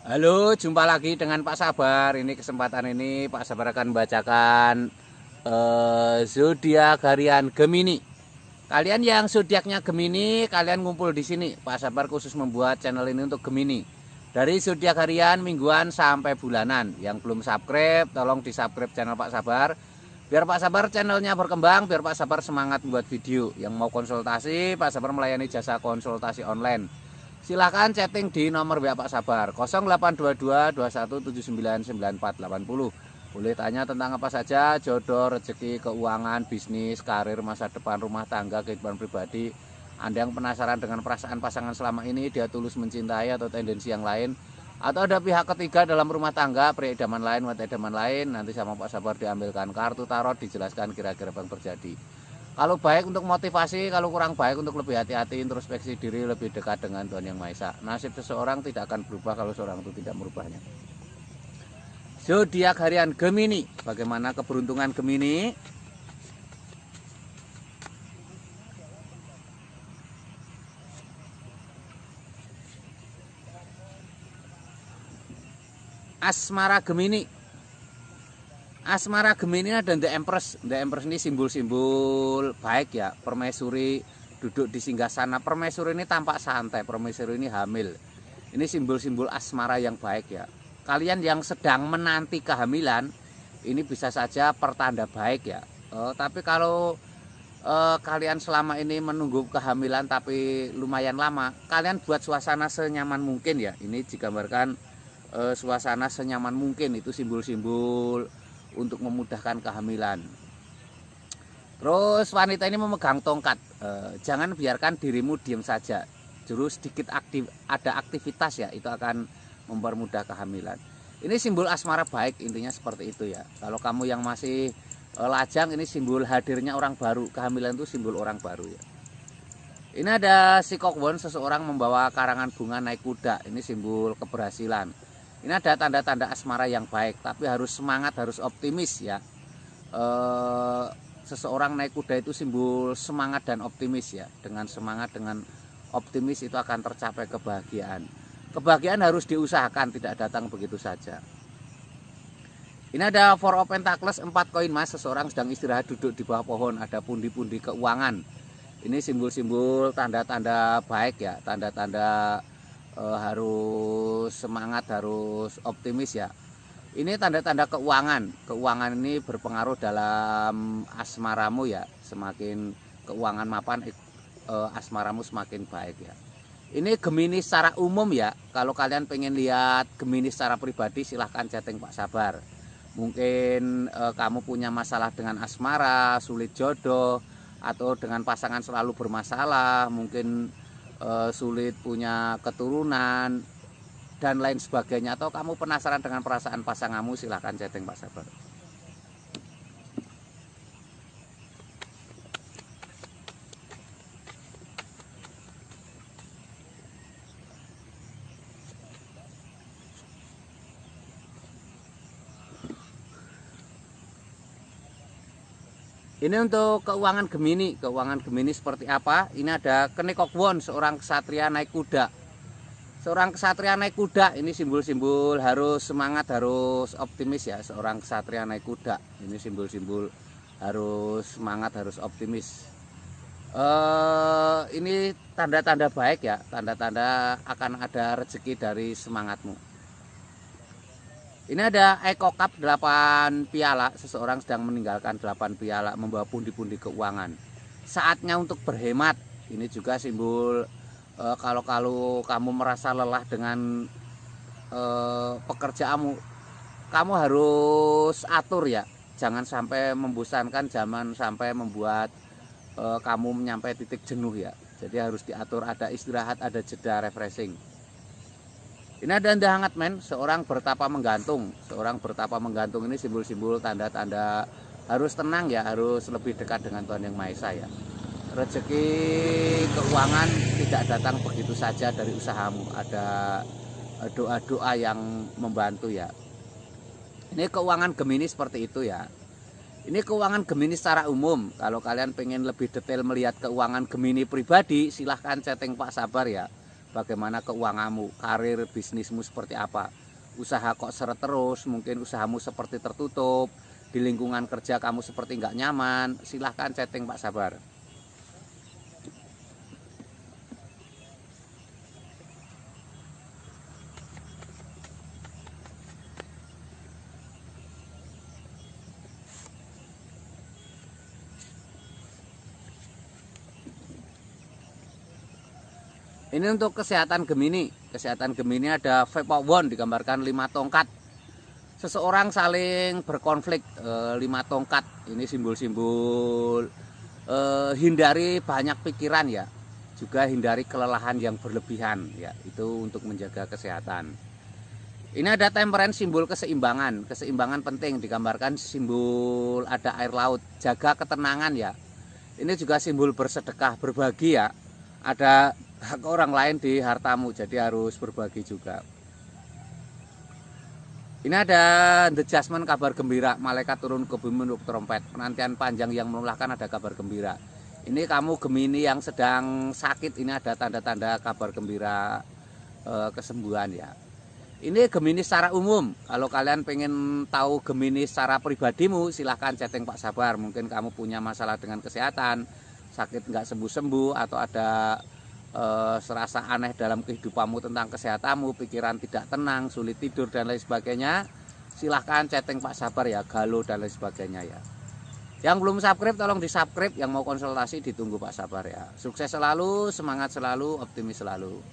Halo, jumpa lagi dengan Pak Sabar. Ini kesempatan ini Pak Sabar akan membacakan zodiak harian Gemini. Kalian yang zodiaknya Gemini, kalian ngumpul di sini. Pak Sabar khusus membuat channel ini untuk Gemini. Dari zodiak harian, mingguan sampai bulanan. Yang belum subscribe, tolong di-subscribe channel Pak Sabar. Biar Pak Sabar channelnya berkembang, biar Pak Sabar semangat membuat video. Yang mau konsultasi, Pak Sabar melayani jasa konsultasi online. Silahkan chatting di nomor WA Pak Sabar 0822 21799480. Boleh tanya tentang apa saja, jodoh, rezeki, keuangan, bisnis, karir, masa depan, rumah tangga, kehidupan pribadi. Anda yang penasaran dengan perasaan pasangan selama ini, dia tulus mencintai atau tendensi yang lain, atau ada pihak ketiga dalam rumah tangga, pria idaman lain, wanita idaman lain, nanti sama Pak Sabar diambilkan kartu tarot, dijelaskan kira-kira apa yang terjadi. Kalau baik untuk motivasi, kalau kurang baik untuk lebih hati-hati, introspeksi diri, lebih dekat dengan Tuhan Yang Maha Esa. Nasib seseorang tidak akan berubah kalau seorang itu tidak merubahnya. Zodiak harian Gemini. Bagaimana keberuntungan Gemini? Asmara Gemini. Asmara Gemini ada The Empress. The Empress ini simbol-simbol baik ya. Permaisuri duduk di singgasana. Permaisuri ini tampak santai. Permaisuri ini hamil. Ini simbol-simbol asmara yang baik ya. Kalian yang sedang menanti kehamilan, ini bisa saja pertanda baik ya. Tapi kalau kalian selama ini menunggu kehamilan tapi lumayan lama, kalian buat suasana senyaman mungkin ya. Ini digambarkan suasana senyaman mungkin, itu simbol-simbol untuk memudahkan kehamilan. Terus wanita ini memegang tongkat. Jangan biarkan dirimu diam saja. Jurus sedikit ada aktivitas ya, itu akan mempermudah kehamilan. Ini simbol asmara baik, intinya seperti itu ya. Kalau kamu yang masih lajang, ini simbol hadirnya orang baru. Kehamilan itu simbol orang baru ya. Ini ada Sikokbon, seseorang membawa karangan bunga naik kuda. Ini simbol keberhasilan. Ini ada tanda-tanda asmara yang baik, tapi harus semangat, harus optimis ya. Seseorang naik kuda itu simbol semangat dan optimis ya. Dengan semangat, dengan optimis itu akan tercapai kebahagiaan. Kebahagiaan harus diusahakan, tidak datang begitu saja. Ini ada Four of Pentacles, 4 koin emas. Seseorang sedang istirahat duduk di bawah pohon, ada pundi-pundi keuangan. Ini simbol-simbol tanda-tanda baik ya, tanda-tanda harus semangat, harus optimis ya. Ini tanda-tanda keuangan. Keuangan ini berpengaruh dalam asmaramu ya. Semakin keuangan mapan, asmaramu semakin baik ya. Ini Gemini secara umum ya. Kalau kalian pengen lihat Gemini secara pribadi, silahkan chatting Pak Sabar. Mungkin kamu punya masalah dengan asmara, sulit jodoh, atau dengan pasangan selalu bermasalah, mungkin sulit punya keturunan dan lain sebagainya, atau kamu penasaran dengan perasaan pasanganmu, silahkan chatting Pak Sabar. Ini untuk keuangan Gemini. Keuangan Gemini seperti apa? Ini ada Kenekokbon, seorang ksatria naik kuda. Seorang ksatria naik kuda, ini simbol-simbol harus semangat, harus optimis ya. Seorang ksatria naik kuda, ini simbol-simbol harus semangat, harus optimis. Ini tanda-tanda baik ya, tanda-tanda akan ada rezeki dari semangatmu. Ini ada Eco Cup 8 piala. Seseorang sedang meninggalkan 8 piala, membawa pundi-pundi keuangan. Saatnya untuk berhemat. Ini juga simbol kalau kamu merasa lelah dengan pekerjaanmu, kamu harus atur ya. Jangan sampai membosankan, jangan sampai membuat kamu menyampai titik jenuh ya. Jadi harus diatur, ada istirahat, ada jeda refreshing. Ini ada Anda hangat men, seorang bertapa menggantung. Seorang bertapa menggantung ini simbol-simbol tanda-tanda harus tenang ya, harus lebih dekat dengan Tuhan Yang Maha Esa ya. Rezeki keuangan tidak datang begitu saja dari usahamu, ada doa-doa yang membantu ya. Ini keuangan Gemini seperti itu ya. Ini keuangan Gemini secara umum. Kalau kalian pengen lebih detail melihat keuangan Gemini pribadi, silahkan chatting Pak Sabar ya. bagaimana keuanganmu, karir bisnismu seperti apa. Usaha kok seret terus, mungkin usahamu seperti tertutup, di lingkungan kerja kamu seperti nggak nyaman, silahkan chatting Pak Sabar. Ini untuk kesehatan Gemini. Kesehatan Gemini ada Vepawon digambarkan 5 tongkat. Seseorang saling berkonflik 5 tongkat. Ini simbol-simbol hindari banyak pikiran ya. Juga hindari kelelahan yang berlebihan ya. Itu untuk menjaga kesehatan. Ini ada Temperance, simbol keseimbangan. Keseimbangan penting digambarkan simbol ada air laut. Jaga ketenangan ya. Ini juga simbol bersedekah, berbagi ya. Ada hak orang lain di hartamu, jadi harus berbagi juga. Ini ada The Jasmine, kabar gembira. Malaikat turun ke bumi untuk trompet. Penantian panjang yang melelahkan, ada kabar gembira. Ini kamu Gemini yang sedang sakit, ini ada tanda-tanda kabar gembira kesembuhan ya. Ini Gemini secara umum. Kalau kalian pengen tahu Gemini secara pribadimu, silahkan chatting Pak Sabar. Mungkin kamu punya masalah dengan kesehatan, sakit nggak sembuh-sembuh, atau ada serasa aneh dalam kehidupanmu tentang kesehatanmu, pikiran tidak tenang, sulit tidur dan lain sebagainya, silahkan chatting Pak Sabar ya, galau dan lain sebagainya ya. Yang belum subscribe tolong di subscribe, yang mau konsultasi ditunggu Pak Sabar ya. Sukses selalu, semangat selalu, optimis selalu.